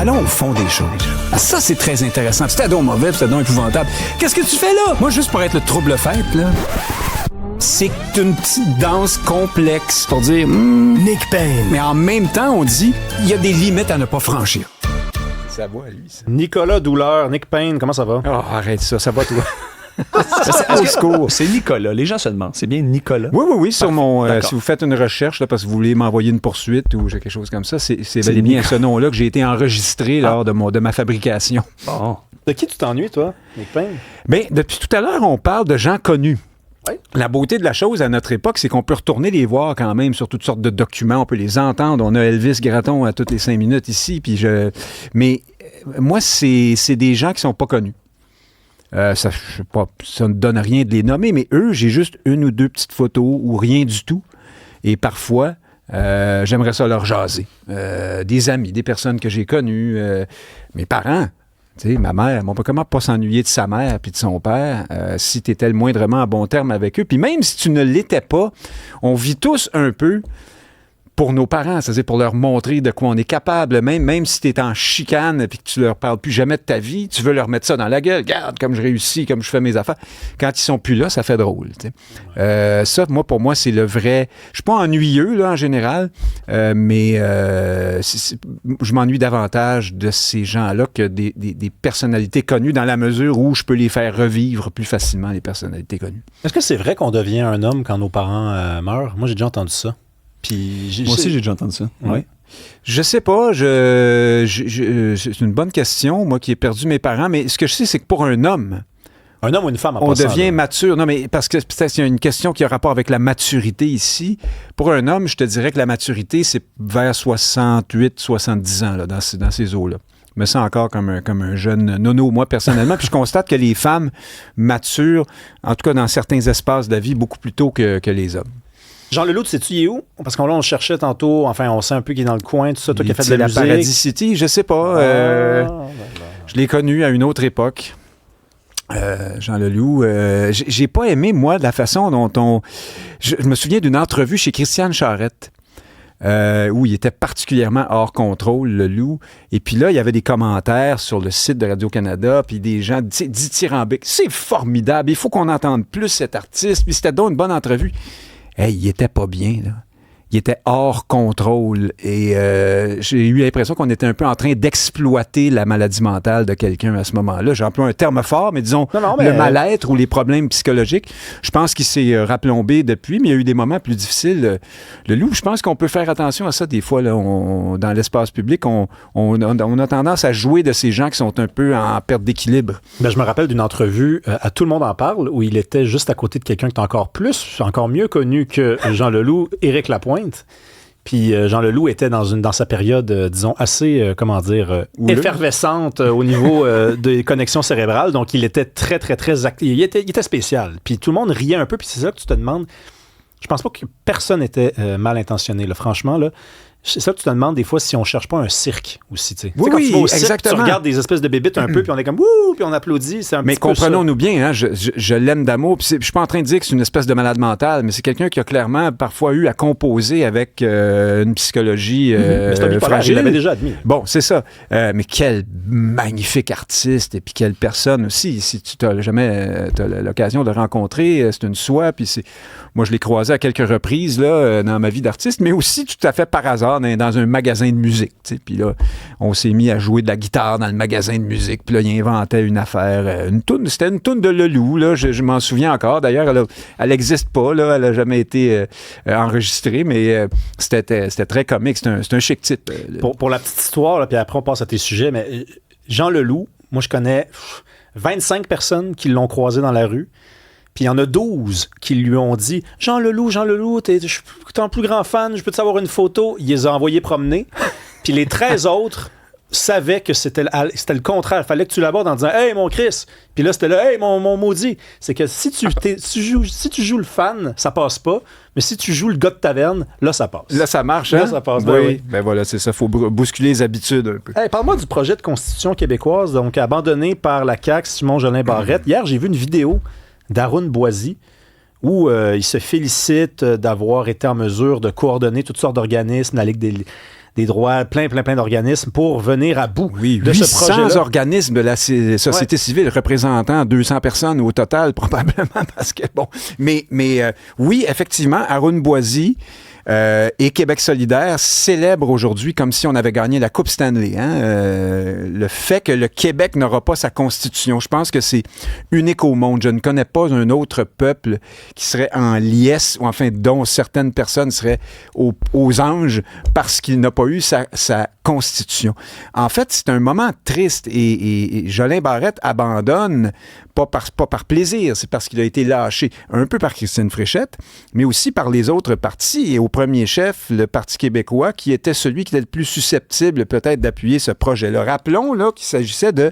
Allons au fond des choses. Ah, ça, c'est très intéressant. C'était donc mauvais, puis c'était donc épouvantable. Qu'est-ce que tu fais là? Moi, juste pour être le trouble-fête, là. C'est une petite danse complexe pour dire Nick Payne. Mais en même temps, on dit il y a des limites à ne pas franchir. Ça va, lui, ça. Nicolas Douleur, Nick Payne, comment ça va? Oh, arrête ça va, toi. C'est Nicolas. Les gens se demandent. C'est bien Nicolas. Oui, sur mon. D'accord. Si vous faites une recherche, là, parce que vous voulez m'envoyer une poursuite ou quelque chose comme ça, c'est bel et bien ce nom-là que j'ai été enregistré lors de ma fabrication. Bon. De qui tu t'ennuies, toi, Nick Payne? Bien, depuis tout à l'heure, on parle de gens connus. Oui. La beauté de la chose à notre époque, c'est qu'on peut retourner les voir quand même sur toutes sortes de documents. On peut les entendre. On a Elvis Gratton à toutes les 5 minutes ici. Mais moi, c'est des gens qui sont pas connus. Ça ne donne rien de les nommer, mais eux, j'ai juste une ou deux petites photos ou rien du tout. Et parfois, j'aimerais ça leur jaser. Des amis, des personnes que j'ai connues, mes parents. Tu sais, ma mère, on peut comment pas s'ennuyer de sa mère puis de son père si tu étais le moindrement en bon terme avec eux. Puis même si tu ne l'étais pas, on vit tous un peu pour nos parents, c'est-à-dire pour leur montrer de quoi on est capable. Même si tu es en chicane et que tu leur parles plus jamais de ta vie, tu veux leur mettre ça dans la gueule. Regarde comme je réussis, comme je fais mes affaires. Quand ils sont plus là, ça fait drôle. Ça, pour moi, c'est le vrai... Je suis pas ennuyeux, là, en général, mais je m'ennuie davantage de ces gens-là que des personnalités connues dans la mesure où je peux les faire revivre plus facilement, les personnalités connues. Est-ce que c'est vrai qu'on devient un homme quand nos parents meurent? Moi, j'ai déjà entendu ça. Puis Moi aussi, j'ai déjà entendu ça. Oui. Je sais pas. C'est une bonne question, moi qui ai perdu mes parents, mais ce que je sais, c'est que pour un homme, ou une femme, en on passant, devient là. mature. Non, mais parce que peut-être qu'il y a une question qui a rapport avec la maturité ici. Pour un homme, je te dirais que la maturité, c'est vers 68, 70 ans, là, dans ces eaux-là. Je me sens encore comme un jeune nono, moi, personnellement. Puis je constate que les femmes maturent, en tout cas dans certains espaces de la vie, beaucoup plus tôt que les hommes. Jean Leloup, tu sais-tu, il est où? Parce qu'on le cherchait tantôt. Enfin, on sait un peu qu'il est dans le coin, tout ça. Toi qui as fait de la musique. Paradis City, je sais pas. Je l'ai connu à une autre époque. Jean Leloup. J'ai pas aimé, moi, de la façon dont Je me souviens d'une entrevue chez Christiane Charette. Où il était particulièrement hors contrôle, le loup. Et puis là, il y avait des commentaires sur le site de Radio-Canada, puis des gens dithyrambiques. C'est formidable, il faut qu'on entende plus cet artiste. Puis c'était donc une bonne entrevue. Hey, il était pas bien, là. Il était hors contrôle. Et j'ai eu l'impression qu'on était un peu en train d'exploiter la maladie mentale de quelqu'un à ce moment-là. J'emploie un terme fort, mais disons le mal-être ou les problèmes psychologiques. Je pense qu'il s'est raplombé depuis, mais il y a eu des moments plus difficiles. Le loup, je pense qu'on peut faire attention à ça des fois. Là, dans l'espace public, on a tendance à jouer de ces gens qui sont un peu en perte d'équilibre. Ben, je me rappelle d'une entrevue à Tout le monde en parle, où il était juste à côté de quelqu'un qui est encore mieux connu que Jean Leloup, Éric Lapointe. Puis Jean Leloup était dans sa période, disons, assez, effervescente au niveau des connexions cérébrales. Donc, il était très, très, très actif. Il était spécial. Puis tout le monde riait un peu. Puis c'est ça que tu te demandes. Je pense pas que personne était mal intentionné, là. Franchement, là. C'est ça que tu te demandes des fois si on cherche pas un cirque aussi, tu sais. Oui, quand tu vas au cirque, exactement. tu regardes des espèces de bébites un peu, puis on est comme wouh, puis on applaudit. C'est un mais petit peu ça. comprenons-nous bien, hein, je l'aime d'amour. Puis je suis pas en train de dire que c'est une espèce de malade mental, mais c'est quelqu'un qui a clairement parfois eu à composer avec une psychologie mais c'est un bipolaire, fragile. il l'avait déjà admis. Bon, c'est ça. Mais quel magnifique artiste et puis quelle personne aussi. Si tu t'as jamais t'as l'occasion de le rencontrer, c'est une soie. Puis moi, je l'ai croisé à quelques reprises là, dans ma vie d'artiste, mais aussi tout à fait par hasard dans un magasin de musique. Puis là, on s'est mis à jouer de la guitare dans le magasin de musique. Puis là, il inventait une affaire, une toune. C'était une toune de Leloup, là. Je m'en souviens encore. D'ailleurs, elle n'existe pas, là. Elle n'a jamais été enregistrée, mais c'était très comique. C'est un chic type. Pour la petite histoire, là, puis après, on passe à tes sujets, mais Jean Leloup, moi, je connais 25 personnes qui l'ont croisé dans la rue. Puis il y en a 12 qui lui ont dit « Jean Leloup, je suis ton plus grand fan, je peux te savoir une photo? » Il les a envoyés promener. Puis les 13 autres savaient que c'était le contraire. Il fallait que tu l'abordes en disant « Hey, mon Chris! » Puis là, c'était là « Hey, mon maudit! » C'est que si tu joues le fan, ça passe pas. Mais si tu joues le gars de taverne, là, ça passe. Là, ça marche, hein? Là, ça passe. Oui. Ben voilà, c'est ça. Il faut bousculer les habitudes un peu. Hey, parle-moi du projet de constitution québécoise, donc abandonné par la CAQ, Simon-Jolin Barrette. Hier, j'ai vu une vidéo d'Arun Boisy, où il se félicite d'avoir été en mesure de coordonner toutes sortes d'organismes, la Ligue des droits, plein d'organismes pour venir à bout oui, de ce projet-là. 800 organismes de la société civile représentant 200 personnes au total, probablement, parce que, bon... Mais oui, effectivement, Arun Boisi et Québec solidaire célèbrent aujourd'hui comme si on avait gagné la Coupe Stanley. Hein? Le fait que le Québec n'aura pas sa constitution, je pense que c'est unique au monde. Je ne connais pas un autre peuple qui serait en liesse, ou enfin dont certaines personnes seraient aux anges parce qu'il n'a pas eu sa constitution. En fait, c'est un moment triste et Jolin Barrette abandonne pas par plaisir, c'est parce qu'il a été lâché un peu par Christine Fréchette, mais aussi par les autres partis, et au premier chef, le Parti québécois, qui était celui qui était le plus susceptible peut-être d'appuyer ce projet-là. Rappelons là, qu'il s'agissait de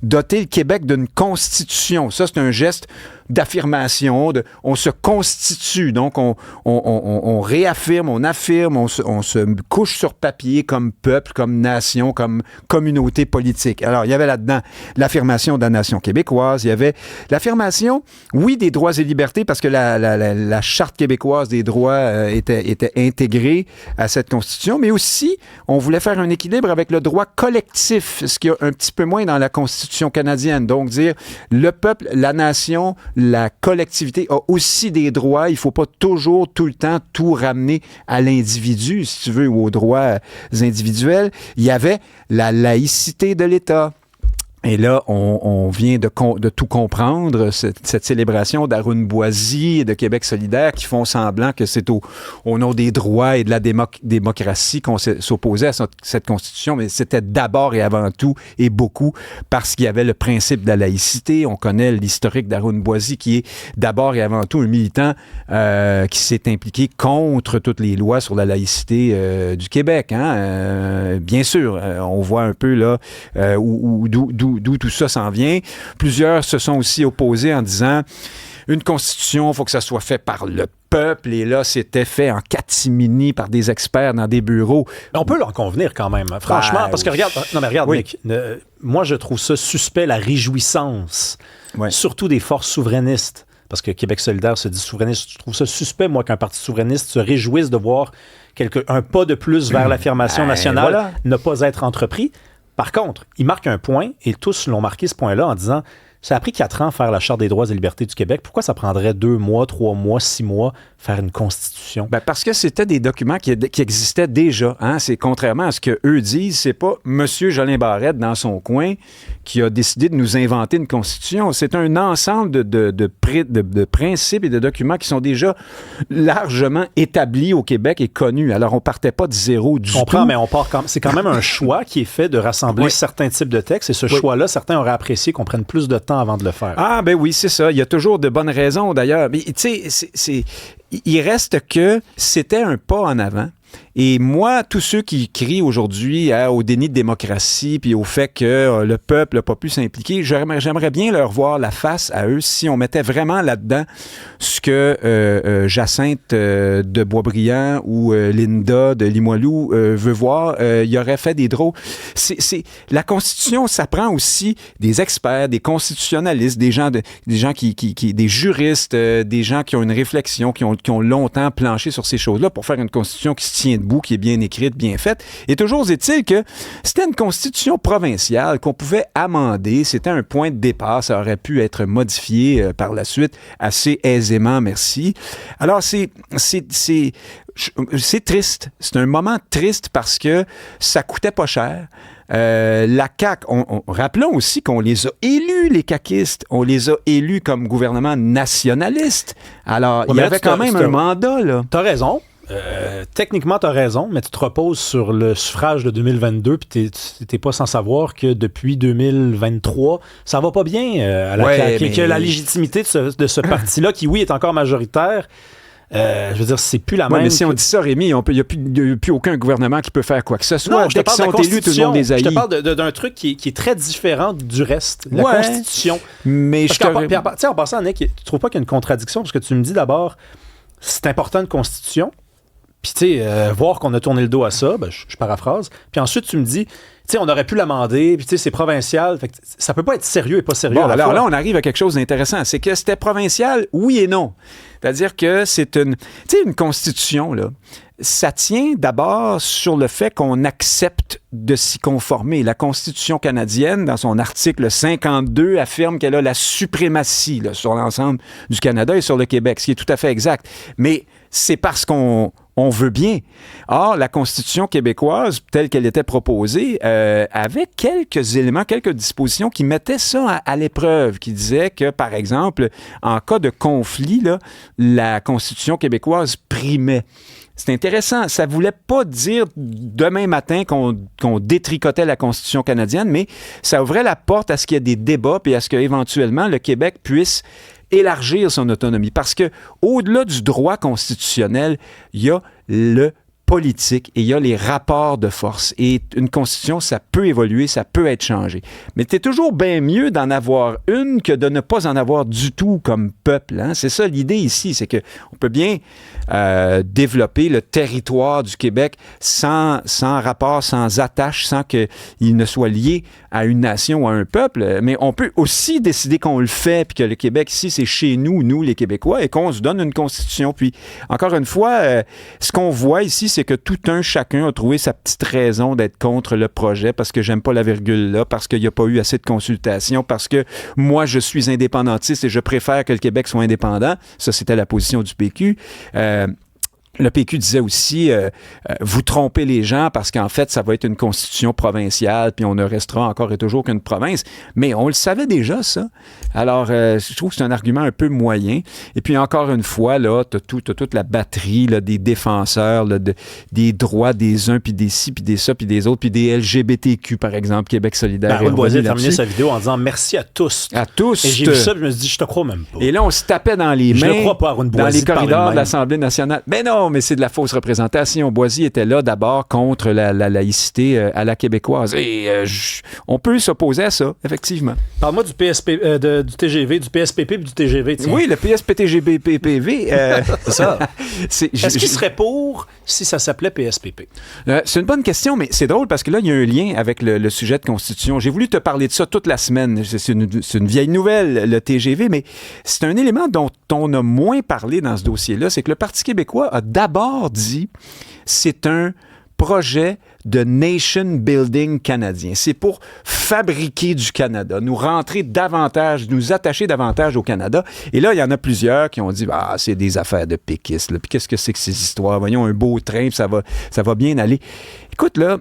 doter le Québec d'une constitution. Ça, c'est un geste d'affirmation, on se constitue, donc on réaffirme, on affirme, on se couche sur papier comme peuple, comme nation, comme communauté politique. Alors, il y avait là-dedans l'affirmation de la nation québécoise, il y avait l'affirmation, oui, des droits et libertés, parce que la Charte québécoise des droits était intégrée à cette Constitution, mais aussi, on voulait faire un équilibre avec le droit collectif, ce qui est un petit peu moins dans la Constitution canadienne. Donc, dire le peuple, la nation, la collectivité a aussi des droits. Il ne faut pas toujours, tout le temps, tout ramener à l'individu, si tu veux, ou aux droits individuels. Il y avait la laïcité de l'État. Et là, on vient de tout comprendre, cette célébration d'Arun Boisi et de Québec solidaire qui font semblant que c'est au nom des droits et de la démocratie qu'on s'opposait à cette Constitution, mais c'était d'abord et avant tout et beaucoup parce qu'il y avait le principe de la laïcité. On connaît l'historique d'Arun Boisi qui est d'abord et avant tout un militant qui s'est impliqué contre toutes les lois sur la laïcité du Québec. Hein? Bien sûr, on voit un peu là d'où tout ça s'en vient. Plusieurs se sont aussi opposés en disant une constitution, il faut que ça soit fait par le peuple. Et là, c'était fait en catimini par des experts dans des bureaux. Mais on peut en convenir quand même, franchement. Parce que regarde, oui. Nick, moi, je trouve ça suspect, la réjouissance, surtout des forces souverainistes. Parce que Québec solidaire se dit souverainiste. Je trouve ça suspect, moi, qu'un parti souverainiste se réjouisse de voir un pas de plus vers l'affirmation nationale ne pas être entrepris. Par contre, il marque un point, et tous l'ont marqué ce point-là en disant ça a pris 4 ans faire la Charte des droits et libertés du Québec. Pourquoi ça prendrait 2 mois, 3 mois, 6 mois faire une constitution? Ben parce que c'était des documents qui existaient déjà. Hein? C'est contrairement à ce qu'eux disent, c'est pas M. Jolin Barrette dans son coin qui a décidé de nous inventer une constitution. C'est un ensemble de principes et de documents qui sont déjà largement établis au Québec et connus. Alors, on partait pas de zéro du tout. On comprend, mais c'est quand même un choix qui est fait de rassembler certains types de textes. Et ce choix-là, certains auraient apprécié qu'on prenne plus de temps avant de le faire. Ah, ben oui, c'est ça. Il y a toujours de bonnes raisons, d'ailleurs. Mais tu sais, il reste que c'était un pas en avant. Et moi, tous ceux qui crient aujourd'hui au déni de démocratie puis au fait que le peuple n'a pas pu s'impliquer, j'aimerais bien leur voir la face à eux si on mettait vraiment là-dedans ce que Jacinthe de Boisbriand ou Linda de Limoilou veut voir. Il aurait fait des drôles. La Constitution, ça prend aussi des experts, des constitutionnalistes, des gens des juristes, des gens qui ont une réflexion, qui ont longtemps planché sur ces choses-là pour faire une Constitution qui se tient debout, qui est bien écrite, bien faite. Et toujours est-il que c'était une constitution provinciale qu'on pouvait amender. C'était un point de départ. Ça aurait pu être modifié par la suite assez aisément, merci. Alors, c'est triste. C'est un moment triste parce que ça coûtait pas cher. La CAQ, rappelons aussi qu'on les a élus, les caquistes. On les a élus comme gouvernement nationaliste. Alors, il y avait quand même un mandat, là. T'as raison. Techniquement, tu as raison, mais tu te reposes sur le suffrage de 2022 puis tu n'es pas sans savoir que depuis 2023, ça va pas bien à la CAQ, que la légitimité de ce parti-là, qui, oui, est encore majoritaire, je veux dire, c'est plus la même. Mais si on dit ça, Rémi, il n'y a plus aucun gouvernement qui peut faire quoi que ce soit. Non, je te parle de la Constitution. Élus, tout le monde les haït. Je te parle d'un truc qui est très différent du reste. La Constitution. Mais en passant, Nick, tu trouves pas qu'il y a une contradiction? Parce que tu me dis d'abord, c'est important une Constitution. Puis, tu sais, voir qu'on a tourné le dos à ça, ben, je paraphrase. Puis ensuite, tu me dis, tu sais, on aurait pu l'amender, puis tu sais, c'est provincial. Fait que ça peut pas être sérieux et pas sérieux. Bon, alors là, on arrive à quelque chose d'intéressant. C'est que c'était provincial, oui et non. C'est-à-dire que c'est une constitution, là. ça tient d'abord sur le fait qu'on accepte de s'y conformer. La Constitution canadienne, dans son article 52, affirme qu'elle a la suprématie là, sur l'ensemble du Canada et sur le Québec, ce qui est tout à fait exact. Mais c'est parce qu'on veut bien. Or, la Constitution québécoise, telle qu'elle était proposée, avait quelques éléments, quelques dispositions qui mettaient ça à l'épreuve, qui disaient que, par exemple, en cas de conflit, là, la Constitution québécoise primait. C'est intéressant. Ça ne voulait pas dire demain matin qu'on détricotait la Constitution canadienne, mais ça ouvrait la porte à ce qu'il y ait des débats et à ce qu'éventuellement le Québec puisse élargir son autonomie. Parce que au-delà du droit constitutionnel, il y a le politique et il y a les rapports de force. Et une constitution, ça peut évoluer, ça peut être changé. Mais c'est toujours bien mieux d'en avoir une que de ne pas en avoir du tout comme peuple. Hein? C'est ça l'idée ici, c'est qu'on peut bien développer le territoire du Québec sans rapport, sans attache, sans qu'il ne soit lié à une nation ou à un peuple. Mais on peut aussi décider qu'on le fait, puis que le Québec, ici, c'est chez nous les Québécois, et qu'on se donne une constitution. Puis, encore une fois, ce qu'on voit ici, c'est que tout un chacun a trouvé sa petite raison d'être contre le projet, parce que j'aime pas la virgule là, parce qu'il n'y a pas eu assez de consultation, parce que moi, je suis indépendantiste et je préfère que le Québec soit indépendant. Ça, c'était la position du PQ. Le PQ disait aussi, vous trompez les gens parce qu'en fait, ça va être une constitution provinciale, puis on ne restera encore et toujours qu'une province. Mais on le savait déjà, ça. Alors, je trouve que c'est un argument un peu moyen. Et puis, encore une fois, là, t'as toute la batterie là, des défenseurs là, des droits des uns, puis des ci, puis des ça, puis des autres, puis des LGBTQ, par exemple, Québec solidaire. Arun Boisier a terminé sa vidéo en disant « Merci à tous ». À tous. Et j'ai vu ça, je me suis dit « Je te crois même pas ». Et là, on se tapait dans les mains. Je ne crois pas, Arun Boisier, dans les corridors de l'Assemblée nationale. Ben non, mais c'est de la fausse représentation. Boisier était là d'abord contre la laïcité à la québécoise. Et on peut s'opposer à ça, effectivement. Parle-moi du du TGV, du PSPP et du TGV. Tiens. Oui, le PSPTGB-PPV. C'est ça. Est-ce qu'il serait pour si ça s'appelait PSPP? C'est une bonne question, mais c'est drôle parce que là, il y a un lien avec le sujet de Constitution. J'ai voulu te parler de ça toute la semaine. C'est une vieille nouvelle, le TGV, mais c'est un élément dont on a moins parlé dans ce dossier-là. C'est que le Parti québécois a d'abord dit c'est un projet de nation building canadien. C'est pour fabriquer du Canada, nous rentrer davantage, nous attacher davantage au Canada. Et là, il y en a plusieurs qui ont dit c'est des affaires de péquistes. Là. Puis qu'est-ce que c'est que ces histoires? Voyons, un beau train, puis ça va bien aller. Écoute, là,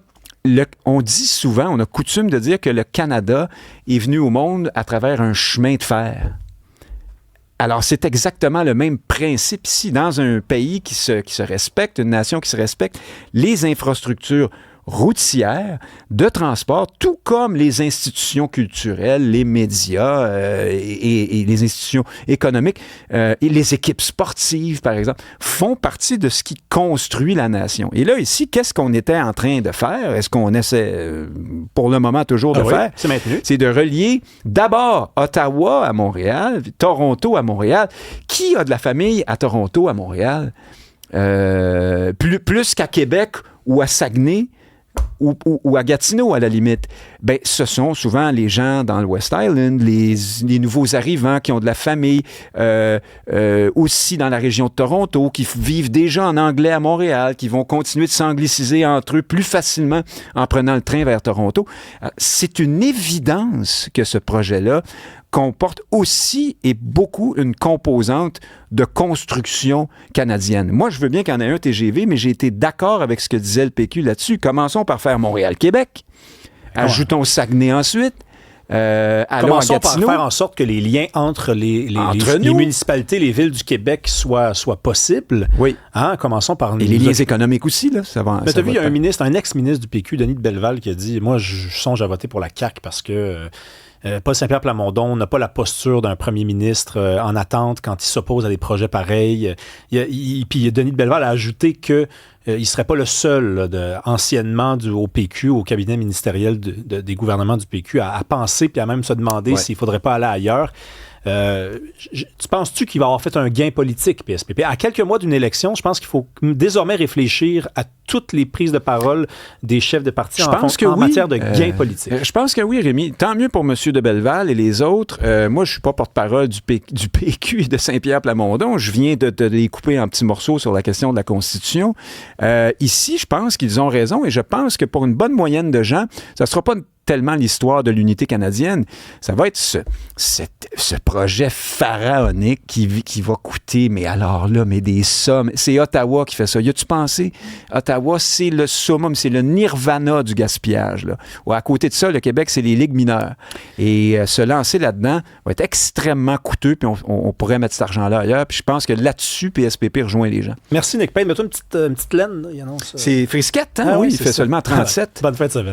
on dit souvent, on a coutume de dire que le Canada est venu au monde à travers un chemin de fer. Alors, c'est exactement le même principe ici. Dans un pays qui se respecte, une nation qui se respecte, les infrastructures routières, de transport, tout comme les institutions culturelles, les médias et les institutions économiques et les équipes sportives, par exemple, font partie de ce qui construit la nation. Et là, ici, qu'est-ce qu'on était en train de faire? Est-ce qu'on essaie, pour le moment, toujours de faire? C'est maintenu. C'est de relier d'abord Ottawa à Montréal, puis Toronto à Montréal. Qui a de la famille à Toronto, à Montréal? Plus qu'à Québec ou à Saguenay? Ou à Gatineau, à la limite, ben, ce sont souvent les gens dans le West Island, les nouveaux arrivants qui ont de la famille, aussi dans la région de Toronto, qui vivent déjà en anglais à Montréal, qui vont continuer de s'angliciser entre eux plus facilement en prenant le train vers Toronto. C'est une évidence que ce projet-là comporte aussi et beaucoup une composante de construction canadienne. Moi, je veux bien qu'il y en ait un TGV, mais j'ai été d'accord avec ce que disait le PQ là-dessus. Commençons par faire Montréal-Québec. Ajoutons Saguenay ensuite. Commençons par faire en sorte que les liens entre les municipalités, les villes du Québec soient possibles. Oui. Hein? Commençons par... Et les liens économiques aussi, là. Ça va, mais tu as vu, il y a un ex-ministre du PQ, Denis de Belleval, qui a dit « Moi, je songe à voter pour la CAQ parce que... Paul Saint-Pierre Plamondon n'a pas la posture d'un premier ministre en attente quand il s'oppose à des projets pareils. » Puis Denis de Belleval a ajouté que il ne serait pas le seul anciennement au PQ, au cabinet ministériel des gouvernements du PQ, à penser puis à même se demander s'il ne faudrait pas aller ailleurs. Tu penses-tu qu'il va avoir fait un gain politique, PSPP? À quelques mois d'une élection, je pense qu'il faut désormais réfléchir à toutes les prises de parole des chefs de parti en matière de gain politique. Je pense que oui, Rémi. Tant mieux pour M. de Belleval et les autres. Moi, je suis pas porte-parole du PQ et de Saint-Pierre-Plamondon. Je viens de les couper en petits morceaux sur la question de la Constitution. Ici, je pense qu'ils ont raison et je pense que pour une bonne moyenne de gens, ça ne sera pas tellement l'histoire de l'unité canadienne. Ça va être ce projet pharaonique qui va coûter, mais alors là, mais des sommes. C'est Ottawa qui fait ça. Y a-tu pensé? Ottawa, c'est le summum, c'est le nirvana du gaspillage. Là. Ou à côté de ça, le Québec, c'est les ligues mineures. Et se lancer là-dedans va être extrêmement coûteux, puis on pourrait mettre cet argent-là ailleurs. Puis je pense que là-dessus, PSPP rejoint les gens. Merci, Nick Payne. Mets-toi une petite laine. Il annonce, C'est frisquette, hein? Oui, il fait seulement 37. Bonne fin de semaine.